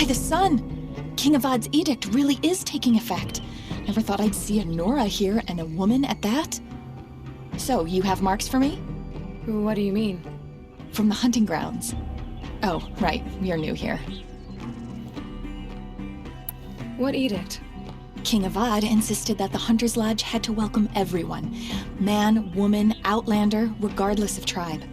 By the sun! King Avad's edict really is taking effect. Never thought I'd see a Nora here, and a woman at that. So, you have marks for me? What do you mean? From the hunting grounds. Oh, right, you're new here. What edict? King Avad insisted that the Hunter's Lodge had to welcome everyone. Man, woman, outlander, regardless of tribe.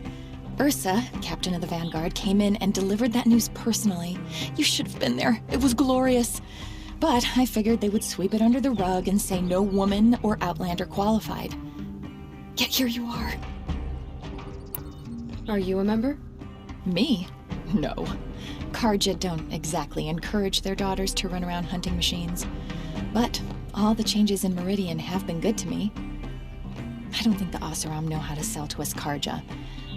Ursa, captain of the Vanguard, came in and delivered that news personally. You should have been there. It was glorious. But I figured they would sweep it under the rug and say no woman or outlander qualified. Yet here you are. Are you a member? Me? No. Karja don't exactly encourage their daughters to run around hunting machines. But all the changes in Meridian have been good to me. I don't think the Oseram know how to sell to us Karja.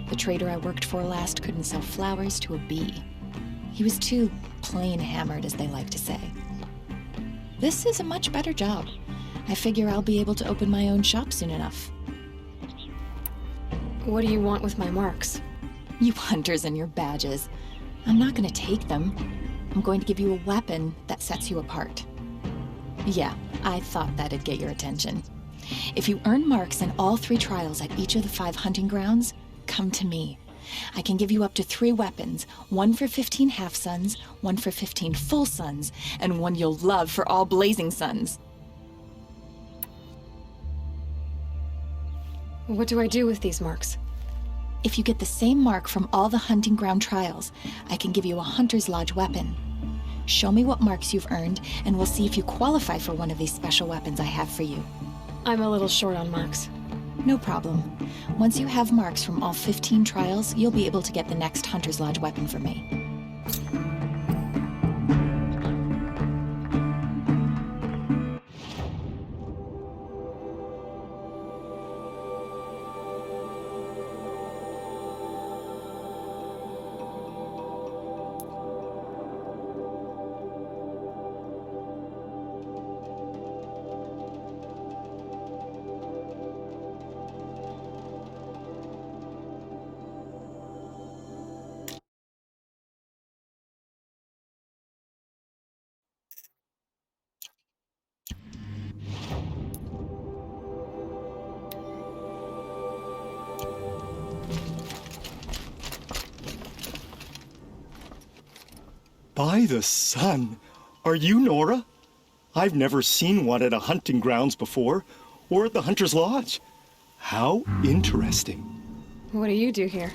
The trader I worked for last couldn't sell flowers to a bee. He was too plain hammered, as they like to say. This is a much better job. I figure I'll be able to open my own shop soon enough. What do you want with my marks? You hunters and your badges. I'm not going to take them. I'm going to give you a weapon that sets you apart. Yeah, I thought that'd get your attention. If you earn marks in all 3 trials at each of the 5 hunting grounds, come to me. I can give you up to 3 weapons, 1 for 15 half-suns, 1 for 15 full suns, and 1 you'll love for all blazing suns. What do I do with these marks? If you get the same mark from all the hunting ground trials, I can give you a Hunter's Lodge weapon. Show me what marks you've earned, and we'll see if you qualify for one of these special weapons I have for you. I'm a little short on marks. No problem. Once you have marks from all 15 trials, you'll be able to get the next Hunter's Lodge weapon from me. By the sun! Are you Nora? I've never seen one at a hunting grounds before, or at the Hunter's Lodge. How interesting. What do you do here?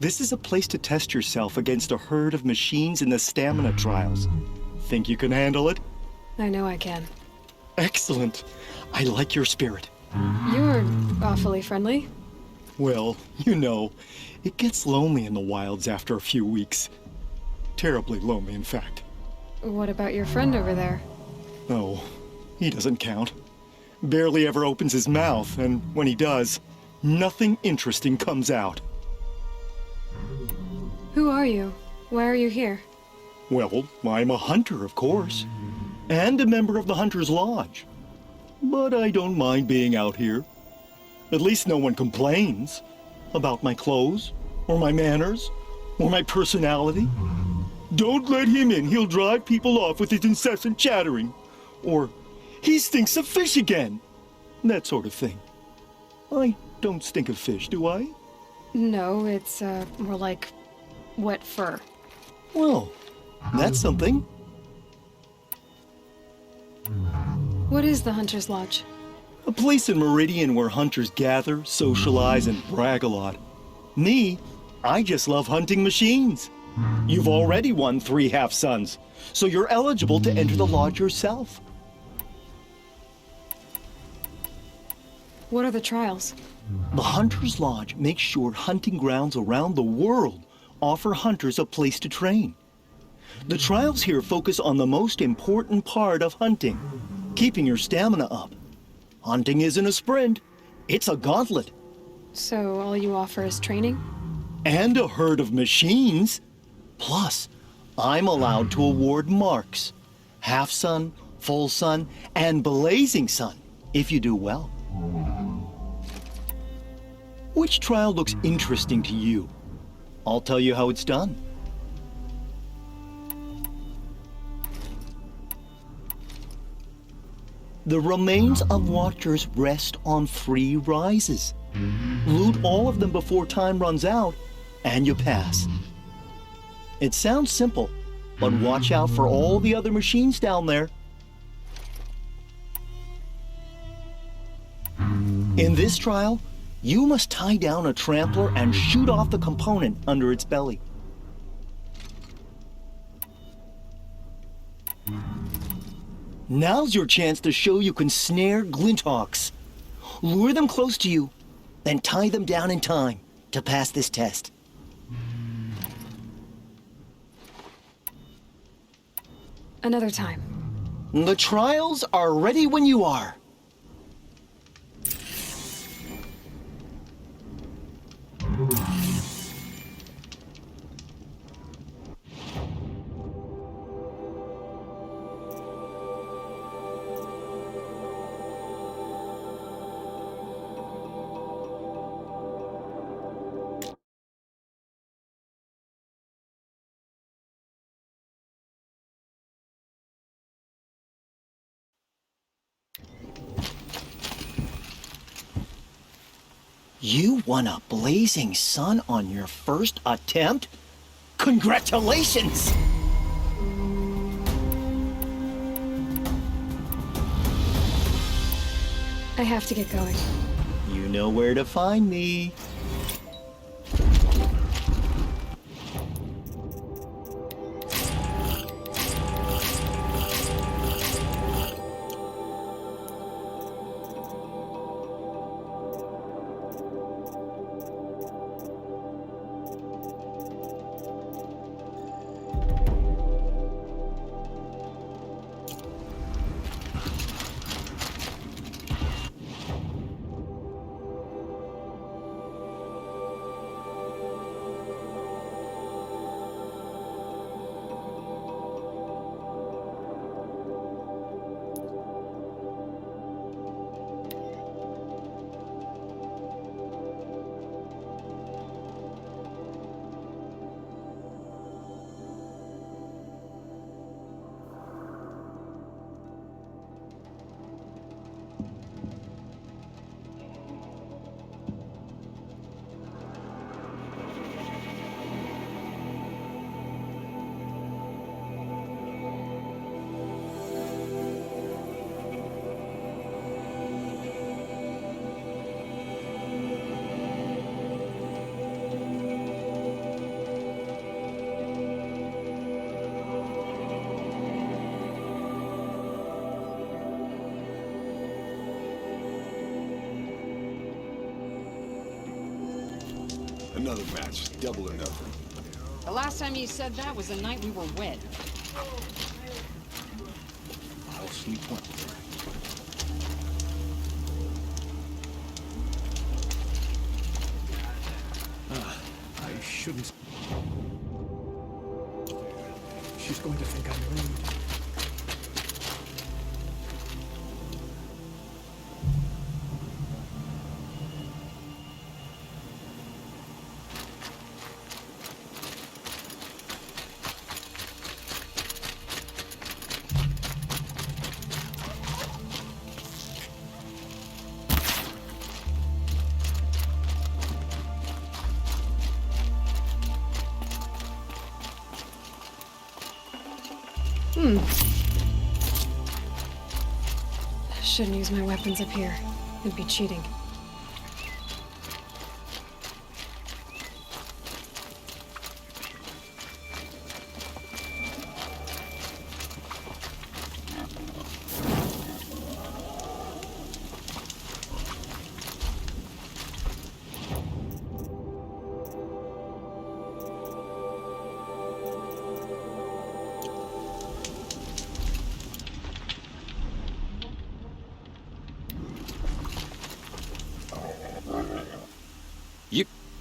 This is a place to test yourself against a herd of machines in the stamina trials. Think you can handle it? I know I can. Excellent. I like your spirit. You're awfully friendly. Well, you know, it gets lonely in the wilds after a few weeks. Terribly lonely, in fact. What about your friend over there? Oh, he doesn't count. Barely ever opens his mouth, and when he does, nothing interesting comes out. Who are you? Why are you here? Well, I'm a hunter, of course, and a member of the Hunter's Lodge. But I don't mind being out here. At least no one complains about my clothes, or my manners, or my personality. Don't let him in, he'll drive people off with his incessant chattering. Or, he stinks of fish again. That sort of thing. I don't stink of fish, do I? No, it's, more like wet fur. Well, that's something. What is the Hunter's Lodge? A place in Meridian where hunters gather, socialize, and brag a lot. Me, I just love hunting machines. You've already won 3 half-suns, so you're eligible to enter the lodge yourself. What are the trials? The Hunter's Lodge makes sure hunting grounds around the world offer hunters a place to train. The trials here focus on the most important part of hunting, keeping your stamina up. Hunting isn't a sprint, it's a gauntlet. So all you offer is training? And a herd of machines. Plus, I'm allowed to award marks. Half-sun, full sun, and blazing sun, if you do well. Which trial looks interesting to you? I'll tell you how it's done. The remains of Watchers rest on 3 rises. Loot all of them before time runs out, and you pass. It sounds simple, but watch out for all the other machines down there. In this trial, you must tie down a trampler and shoot off the component under its belly. Now's your chance to show you can snare Glinthawks. Lure them close to you, then tie them down in time to pass this test. Another time. The trials are ready when you are. You won a blazing sun on your first attempt? Congratulations! I have to get going. You know where to find me. Another match, double or nothing. The last time you said that was the night we were wed. I'll sleep well. I shouldn't. She's going to think I'm rude. Shouldn't use my weapons up here. It'd be cheating.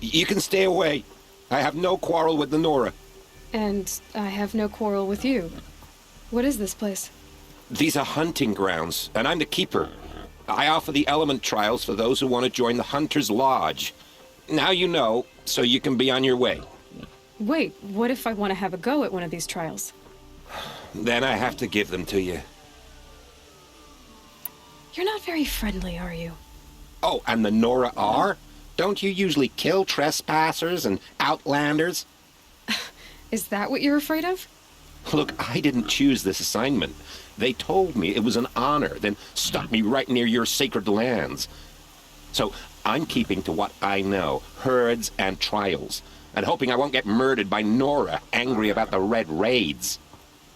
You can stay away. I have no quarrel with the Nora. And I have no quarrel with you. What is this place? These are hunting grounds, and I'm the keeper. I offer the element trials for those who want to join the Hunter's Lodge. Now you know, so you can be on your way. Wait, what if I want to have a go at one of these trials? Then I have to give them to you. You're not very friendly, are you? Oh, and the Nora are? Don't you usually kill trespassers and outlanders? Is that what you're afraid of? Look, I didn't choose this assignment. They told me it was an honor, then stuck me right near your sacred lands. So I'm keeping to what I know, herds and trials, and hoping I won't get murdered by Nora, angry about the Red Raids.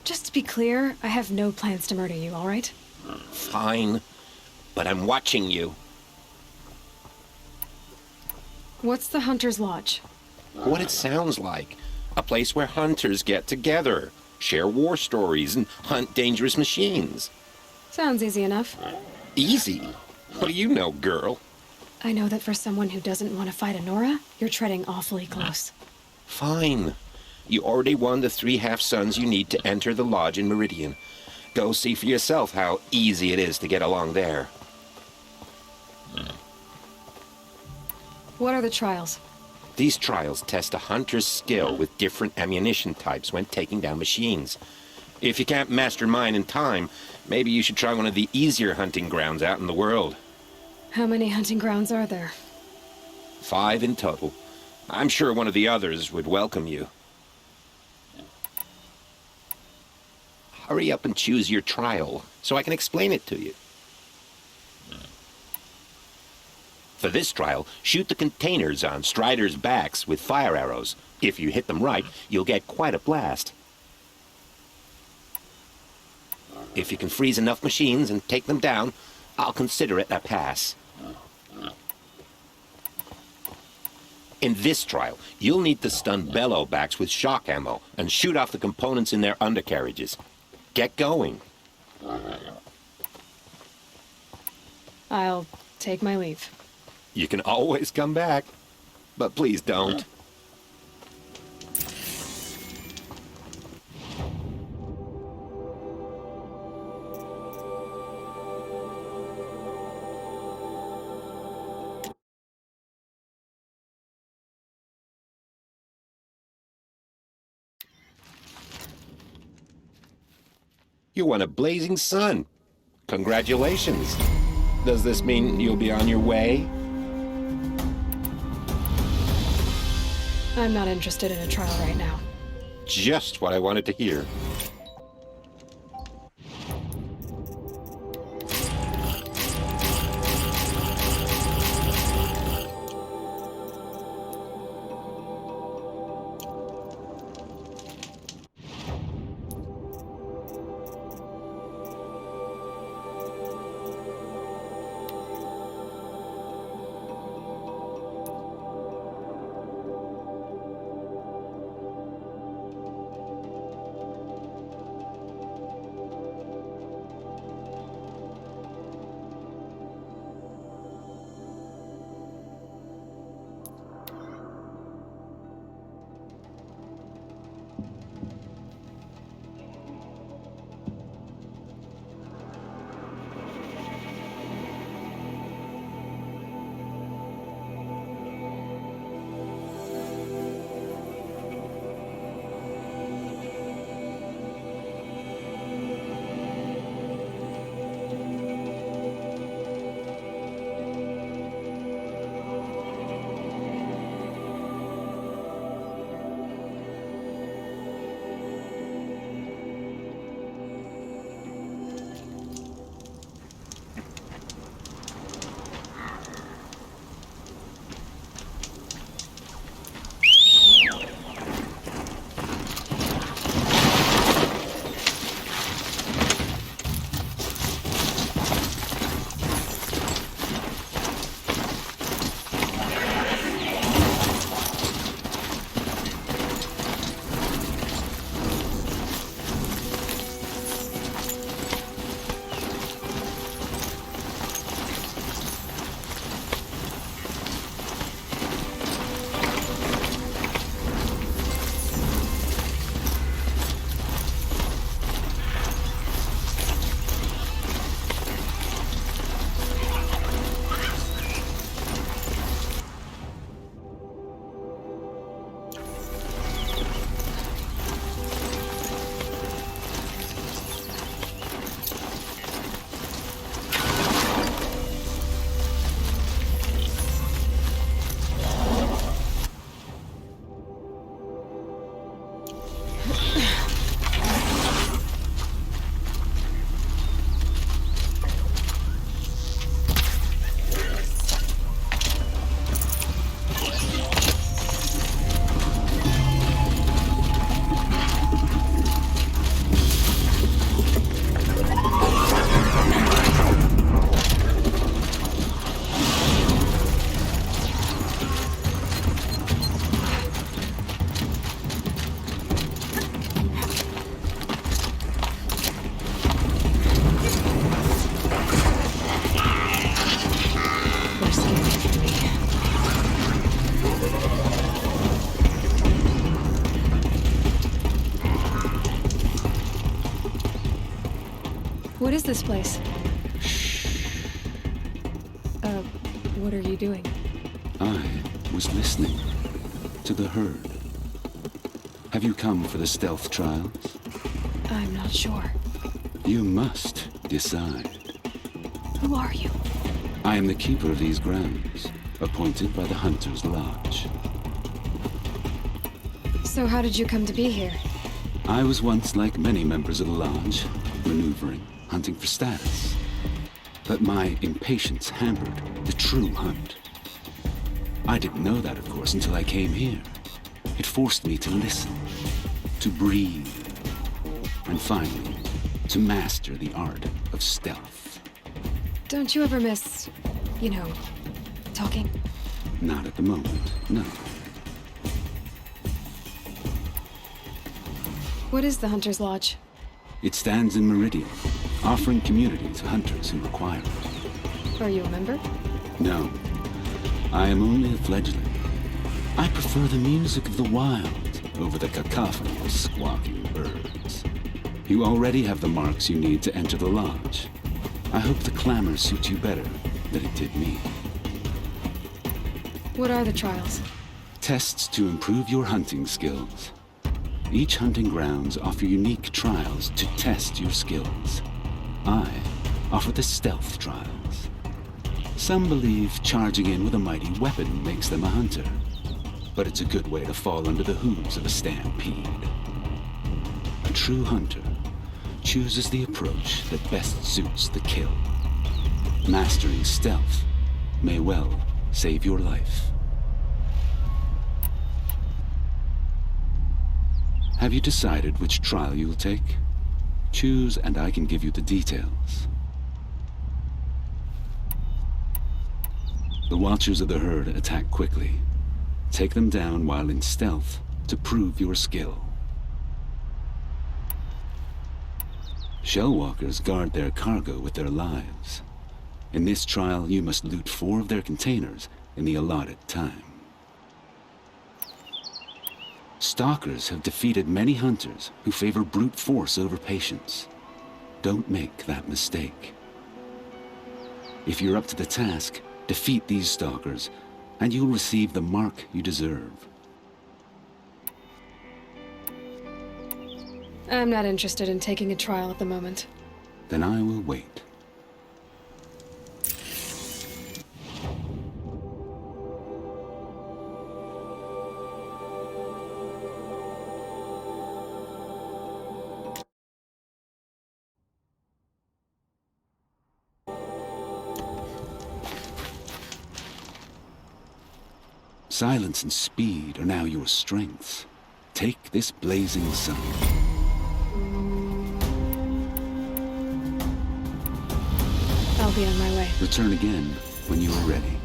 Just to be clear, I have no plans to murder you, all right? Fine, but I'm watching you. What's the Hunter's Lodge? What it sounds like. A place where hunters get together, share war stories, and hunt dangerous machines. Sounds easy enough. Easy? What do you know, girl? I know that for someone who doesn't want to fight a Nora, you're treading awfully close. Fine. You already won the 3 half-suns you need to enter the lodge in Meridian. Go see for yourself how easy it is to get along there. What are the trials? These trials test a hunter's skill with different ammunition types when taking down machines. If you can't master mine in time, maybe you should try one of the easier hunting grounds out in the world. How many hunting grounds are there? 5 in total. I'm sure one of the others would welcome you. Hurry up and choose your trial, so I can explain it to you. For this trial, shoot the containers on Striders' backs with fire arrows. If you hit them right, you'll get quite a blast. If you can freeze enough machines and take them down, I'll consider it a pass. In this trial, you'll need to stun bellowbacks with shock ammo and shoot off the components in their undercarriages. Get going. I'll take my leave. You can always come back, but please don't. You won a blazing sun. Congratulations. Does this mean you'll be on your way? I'm not interested in a trial right now. Just what I wanted to hear. is this place? What are you doing? I was listening to the herd. Have you come for the stealth trials? I'm not sure. You must decide. Who are you? I am the keeper of these grounds, appointed by the Hunter's Lodge. So how did you come to be here? I was once like many members of the Lodge, maneuvering, hunting for status. But my impatience hampered the true hunt. I didn't know that, of course, until I came here. It forced me to listen, to breathe, and finally, to master the art of stealth. Don't you ever miss, talking? Not at the moment, no. What is the Hunter's Lodge? It stands in Meridian, offering community to hunters who require it. Are you a member? No, I am only a fledgling. I prefer the music of the wild over the cacophony of squawking birds. You already have the marks you need to enter the lodge. I hope the clamor suits you better than it did me. What are the trials? Tests to improve your hunting skills. Each hunting grounds offer unique trials to test your skills. I offer the stealth trials. Some believe charging in with a mighty weapon makes them a hunter, but it's a good way to fall under the hooves of a stampede. A true hunter chooses the approach that best suits the kill. Mastering stealth may well save your life. Have you decided which trial you'll take? Choose and I can give you the details. The Watchers of the Herd attack quickly. Take them down while in stealth to prove your skill. Shellwalkers guard their cargo with their lives. In this trial, you must loot 4 of their containers in the allotted time. Stalkers have defeated many hunters who favor brute force over patience. Don't make that mistake. If you're up to the task, defeat these stalkers, and you'll receive the mark you deserve. I'm not interested in taking a trial at the moment. Then I will wait. Silence and speed are now your strengths. Take this blazing sun. I'll be on my way. Return again when you are ready.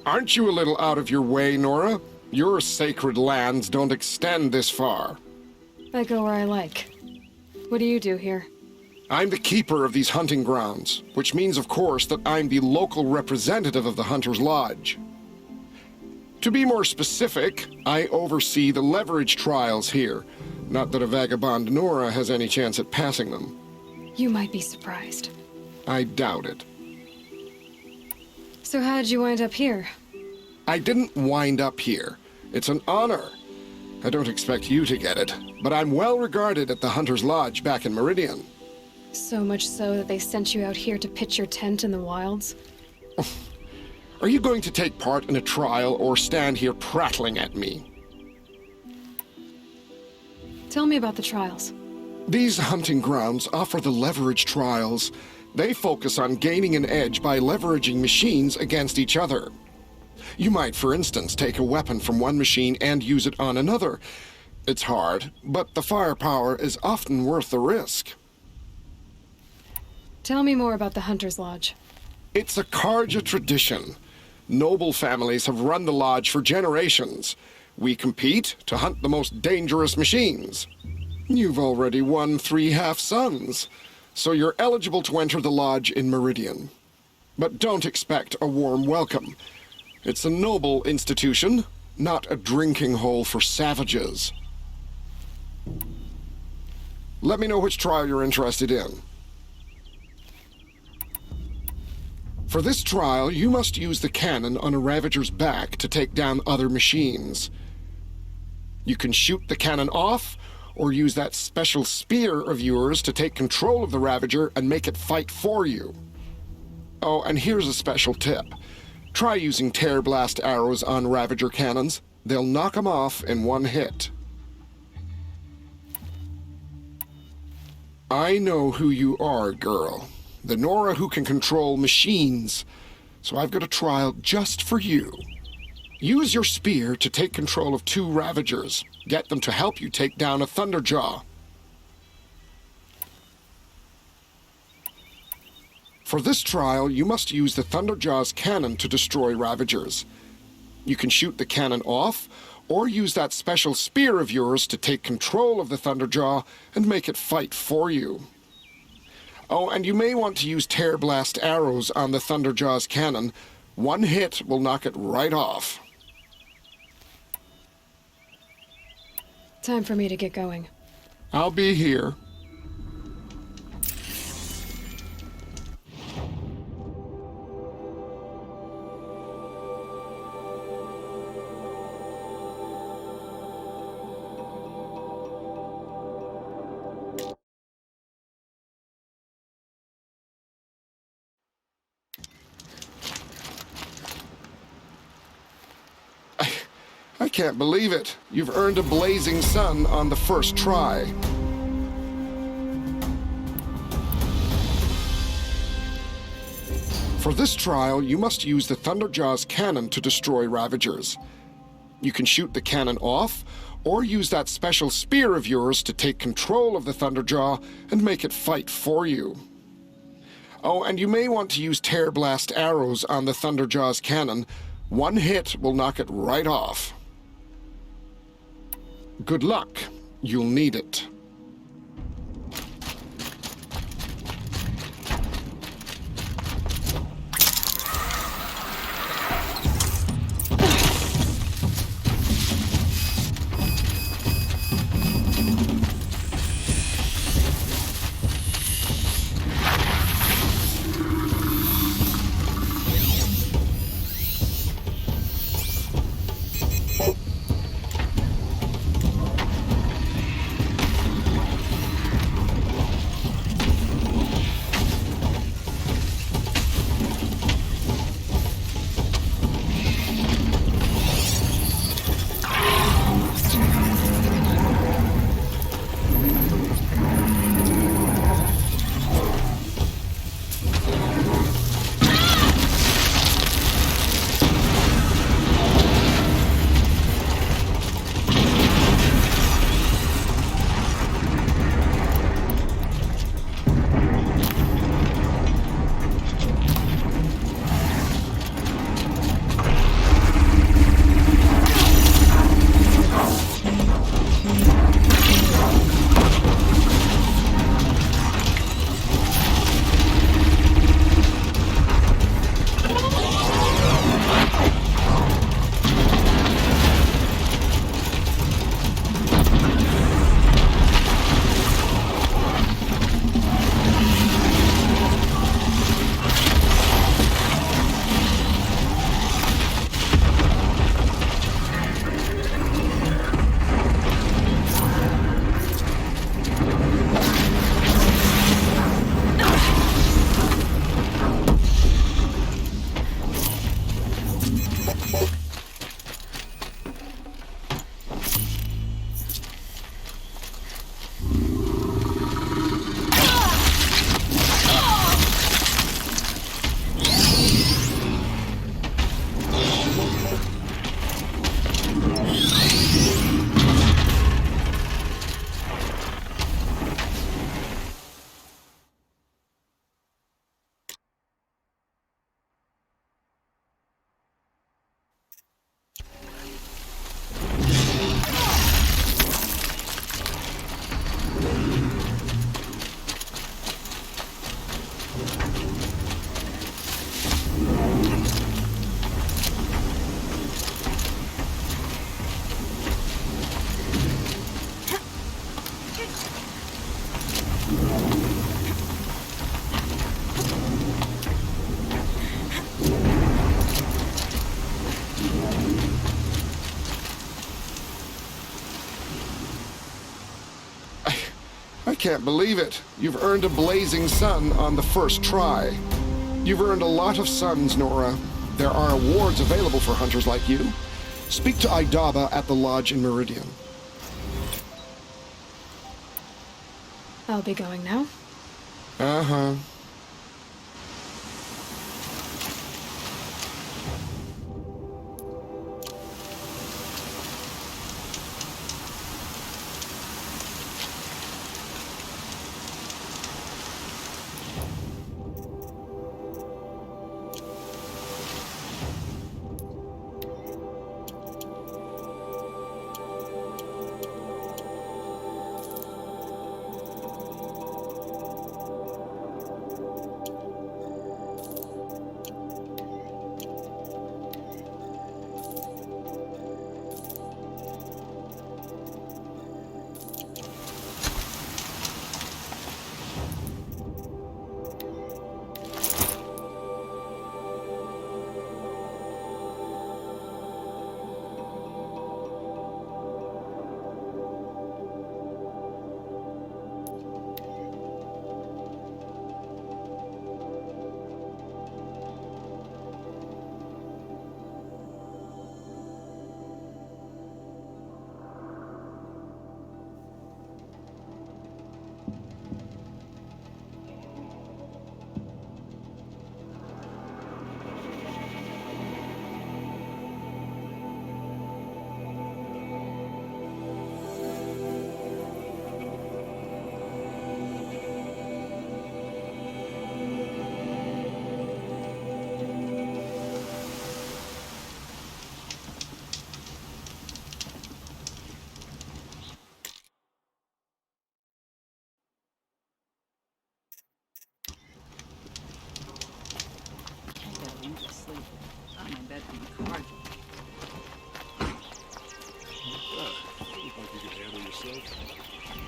Aren't you a little out of your way, Nora? Your sacred lands don't extend this far. I go where I like. What do you do here? I'm the keeper of these hunting grounds, which means, of course, that I'm the local representative of the Hunter's Lodge. To be more specific, I oversee the leverage trials here. Not that a vagabond Nora has any chance at passing them. You might be surprised. I doubt it. So how'd you wind up here? I didn't wind up here. It's an honor. I don't expect you to get it, but I'm well regarded at the Hunter's Lodge back in Meridian. So much so that they sent you out here to pitch your tent in the wilds? Are you going to take part in a trial or stand here prattling at me? Tell me about the trials. These hunting grounds offer the leverage trials. They focus on gaining an edge by leveraging machines against each other. You might, for instance, take a weapon from one machine and use it on another. It's hard, but the firepower is often worth the risk. Tell me more about the Hunter's Lodge. It's a Karja tradition. Noble families have run the lodge for generations. We compete to hunt the most dangerous machines. You've already won 3 half-sons, so you're eligible to enter the lodge in Meridian. But don't expect a warm welcome. It's a noble institution, not a drinking hole for savages. Let me know which trial you're interested in. For this trial, you must use the cannon on a Ravager's back to take down other machines. You can shoot the cannon off, or use that special spear of yours to take control of the Ravager and make it fight for you. Oh, and here's a special tip. Try using tear blast arrows on Ravager cannons. They'll knock them off in one hit. I know who you are, girl. The Nora who can control machines. So I've got a trial just for you. Use your spear to take control of 2 Ravagers. Get them to help you take down a Thunderjaw. For this trial, you must use the Thunderjaw's cannon to destroy Ravagers. You can shoot the cannon off, or use that special spear of yours to take control of the Thunderjaw and make it fight for you. Oh, and you may want to use tear blast arrows on the Thunderjaw's cannon. One hit will knock it right off. Time for me to get going. I'll be here. I can't believe it. You've earned a blazing sun on the first try. For this trial, you must use the Thunderjaw's cannon to destroy Ravagers. You can shoot the cannon off, or use that special spear of yours to take control of the Thunderjaw and make it fight for you. Oh, and you may want to use tear blast arrows on the Thunderjaw's cannon. One hit will knock it right off. Good luck. You'll need it. can't believe it. You've earned a blazing sun on the first try. You've earned a lot of suns, Nora. There are awards available for hunters like you. Speak to Idaba at the lodge in Meridian. I'll be going now. Uh-huh.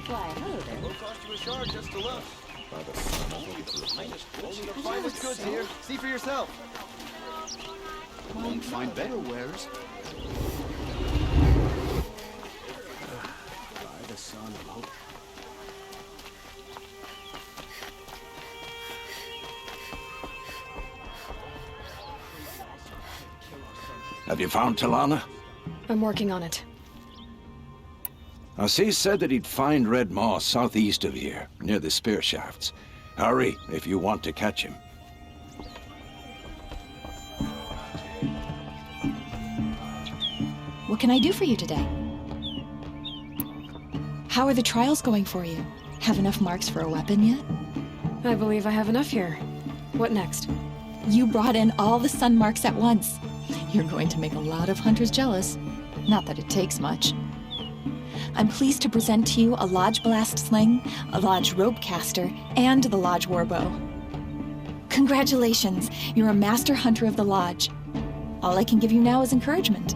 Why, hello there. Won't cost you a shard just to look. Only the finest goods here. See for yourself. Won't find better wares. By the sun of hope. Have you found Talana? I'm working on it. Assis said that he'd find Red Moss southeast of here, near the spear shafts. Hurry, if you want to catch him. What can I do for you today? How are the trials going for you? Have enough marks for a weapon yet? I believe I have enough here. What next? You brought in all the sun marks at once. You're going to make a lot of hunters jealous. Not that it takes much. I'm pleased to present to you a Lodge Blast Sling, a Lodge Rope Caster, and the Lodge Warbow. Congratulations! You're a Master Hunter of the Lodge. All I can give you now is encouragement.